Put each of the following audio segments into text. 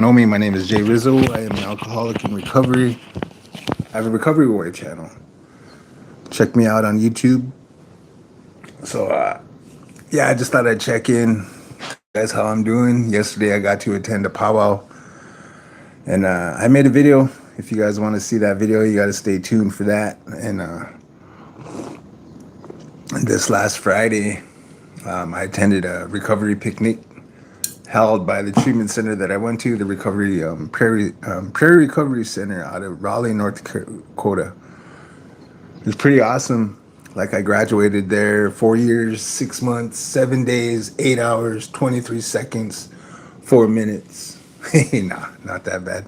Know me, my name is Jay Rizzo. I am an alcoholic in recovery. I have a recovery warrior channel. Check me out on YouTube. So, I just thought I'd check in. Tell you guys how I'm doing. Yesterday, I got to attend a powwow, and I made a video. If you guys want to see that video, you got to stay tuned for that. And this last Friday, I attended a recovery picnic held by the treatment center that I went to, the recovery Prairie Recovery Center out of Raleigh, North Dakota. It was pretty awesome. Like I graduated there 4 years, 6 months, 7 days, 8 hours, 23 seconds, 4 minutes. Nah, not that bad.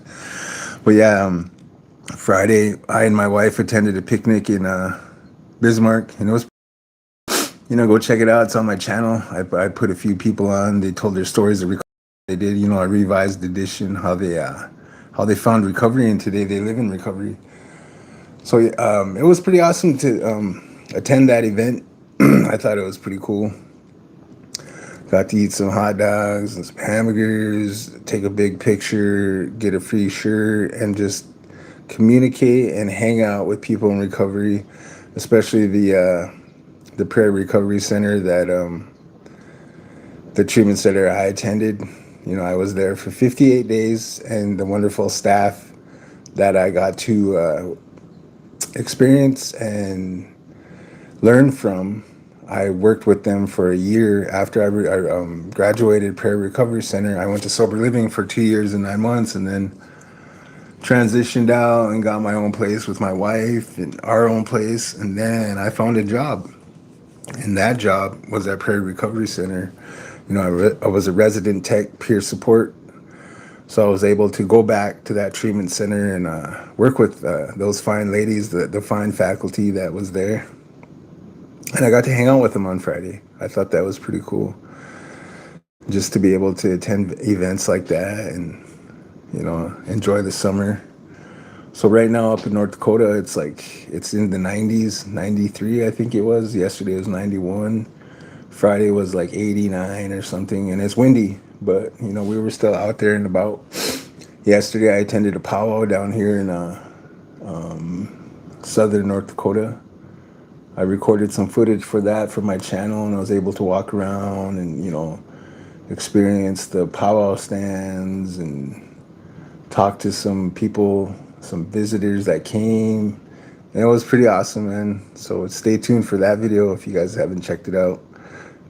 But yeah, Friday, I and my wife attended a picnic in Bismarck, and it was, go check it out. It's on my channel. I put a few people on. They told their stories of recovery. They did, a revised edition, how they found recovery, and today they live in recovery. So it was pretty awesome to attend that event. I thought it was pretty cool. Got to eat some hot dogs and some hamburgers, take a big picture, get a free shirt, and just communicate and hang out with people in recovery, especially the Prairie Recovery Center that the treatment center I attended. I was there for 58 days, and the wonderful staff that I got to experience and learn from. I worked with them for a year after I graduated Prairie Recovery Center. I went to sober living for 2 years and 9 months, and then transitioned out and got my own place with my wife and our own place. And then I found a job, and that job was at Prairie Recovery Center. I was a resident tech peer support. So I was able to go back to that treatment center and work with those fine ladies, the fine faculty that was there. And I got to hang out with them on Friday. I thought that was pretty cool. Just to be able to attend events like that and, enjoy the summer. So right now up in North Dakota, it's in the 90s, 93 I think it was. Yesterday was 91. Friday was like 89 or something, and it's windy. But, we were still out there and about. Yesterday I attended a powwow down here in southern North Dakota. I recorded some footage for that for my channel, and I was able to walk around and, experience the powwow stands and talk to some people, some visitors that came. And it was pretty awesome, man. So stay tuned for that video if you guys haven't checked it out.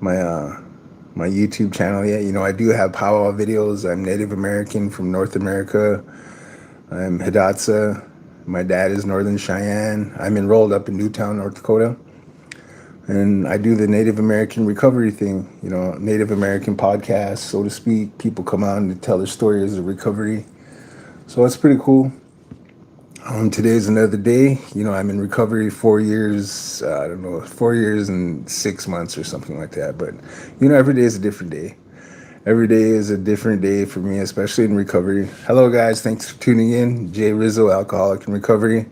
My YouTube channel yet. I do have powwow videos. I'm Native American from North America. I'm Hidatsa. My dad is Northern Cheyenne. I'm enrolled up in Newtown, North Dakota. And I do the Native American recovery thing, Native American podcast, so to speak. People come out and tell their stories of recovery. So it's pretty cool. Today's another day. I'm in recovery 4 years, 4 years and 6 months or something like that. But, every day is a different day. Every day is a different day for me, especially in recovery. Hello, guys. Thanks for tuning in. Jay Rizzo, alcoholic in recovery.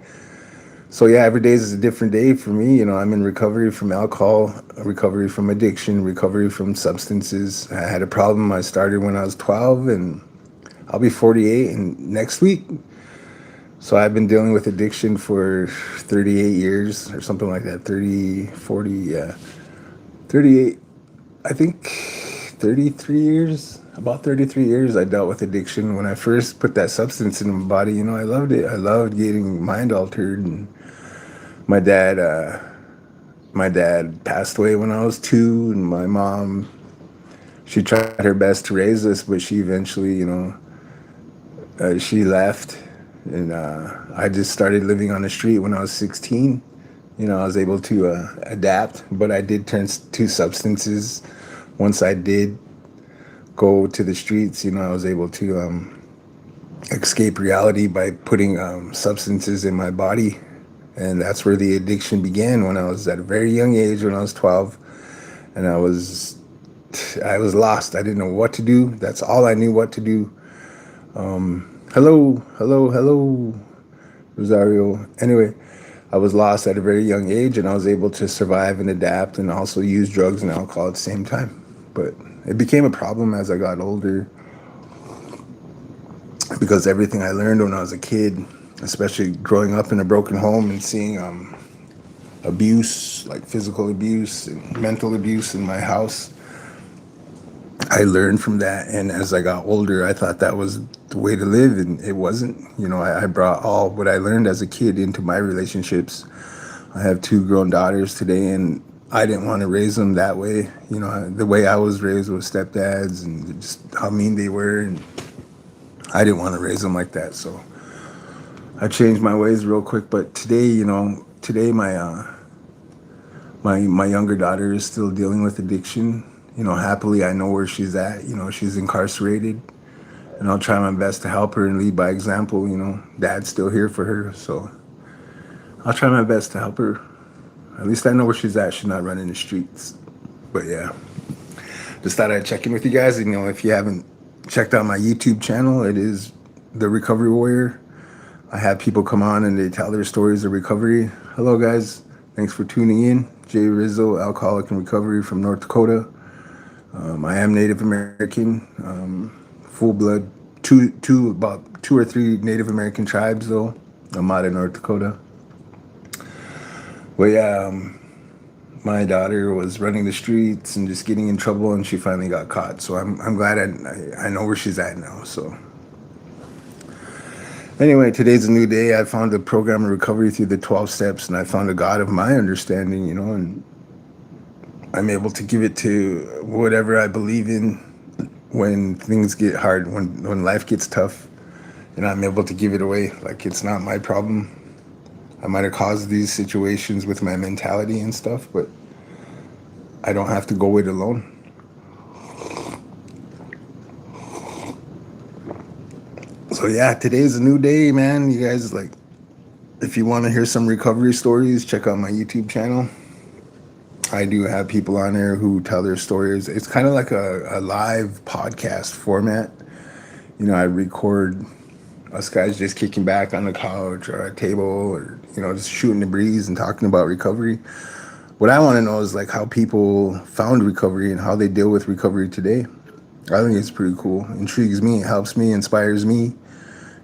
So, yeah, every day is a different day for me. I'm in recovery from alcohol, recovery from addiction, recovery from substances. I had a problem. I started when I was 12, and I'll be 48 next week. So I've been dealing with addiction for 38 years or something like that. 30, 40, yeah. 38, I think 33 years, about 33 years I dealt with addiction. When I first put that substance in my body, I loved it. I loved getting mind altered. And my dad passed away when I was 2, and my mom, she tried her best to raise us, but she eventually, she left. And I just started living on the street when I was 16. I was able to adapt, but I did turn to substances. Once I did go to the streets, I was able to escape reality by putting substances in my body. And that's where the addiction began, when I was at a very young age, when I was 12. And I was lost. I didn't know what to do. That's all I knew what to do. Hello, Rosario. Anyway, I was lost at a very young age, and I was able to survive and adapt and also use drugs and alcohol at the same time. But it became a problem as I got older. because everything I learned when I was a kid, especially growing up in a broken home and seeing abuse, like physical abuse and mental abuse in my house, I learned from that. And as I got older, I thought that was the way to live, and it wasn't. I brought all what I learned as a kid into my relationships. I have two grown daughters today, and I didn't want to raise them that way. The way I was raised with stepdads and just how mean they were, and I didn't want to raise them like that. So I changed my ways real quick. But today, today my younger daughter is still dealing with addiction. Happily, I know where she's at. She's incarcerated, and I'll try my best to help her and lead by example. Dad's still here for her, so I'll try my best to help her. At least I know where she's at. She's not running the streets. But yeah, just thought I'd check in with you guys. If you haven't checked out my YouTube channel, it is The Recovery Warrior. I have people come on and they tell their stories of recovery. Hello, guys. Thanks for tuning in. Jay Rizzo, alcoholic in recovery from North Dakota. I am Native American, full blood. About two or three Native American tribes, though. I'm out of North Dakota. But yeah, my daughter was running the streets and just getting in trouble, and she finally got caught. So I'm glad I know where she's at now. So anyway, today's a new day. I found a program of recovery through the 12 steps, and I found a God of my understanding, and I'm able to give it to whatever I believe in when things get hard, when life gets tough, and I'm able to give it away. Like, it's not my problem. I might have caused these situations with my mentality and stuff, but I don't have to go it alone. So yeah, today's a new day, man. You guys, like, if you want to hear some recovery stories, check out my YouTube channel. I do have people on there who tell their stories. It's kind of like a live podcast format. I record us guys just kicking back on the couch or a table, or just shooting the breeze and talking about recovery. What I want to know is like how people found recovery and how they deal with recovery today. I think it's pretty cool. Intrigues me. It helps me, inspires me,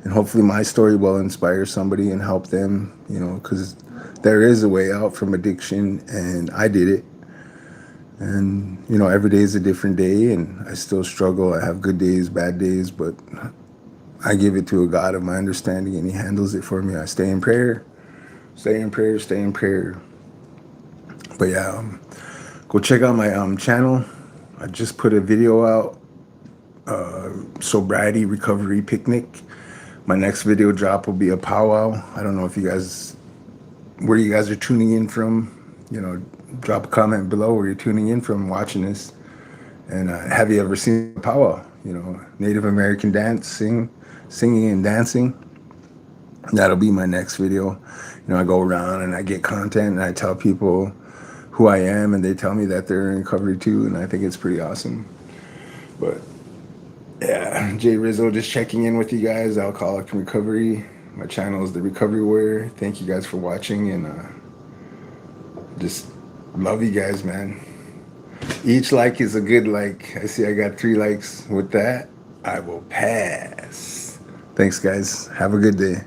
and hopefully my story will inspire somebody and help them. Because there is a way out from addiction, and I did it. And every day is a different day, and I still struggle. I have good days, bad days, but I give it to a God of my understanding, and He handles it for me. I stay in prayer, stay in prayer, stay in prayer. But yeah, go check out my channel. I just put a video out, sobriety recovery picnic. My next video drop will be a powwow. I don't know if you guys, where you guys are tuning in from. Drop a comment below where you're tuning in from, watching this. And have you ever seen a powwow? Native American singing and dancing. That'll be my next video. I go around and I get content and I tell people who I am, and they tell me that they're in recovery too, and I think it's pretty awesome. But yeah, Jay Rizzo just checking in with you guys, alcoholic in recovery. My channel is The Recovery Warrior. Thank you guys for watching, and just love you guys, man. Each like is a good like. I see I got 3 likes. With that, I will pass. Thanks, guys. Have a good day.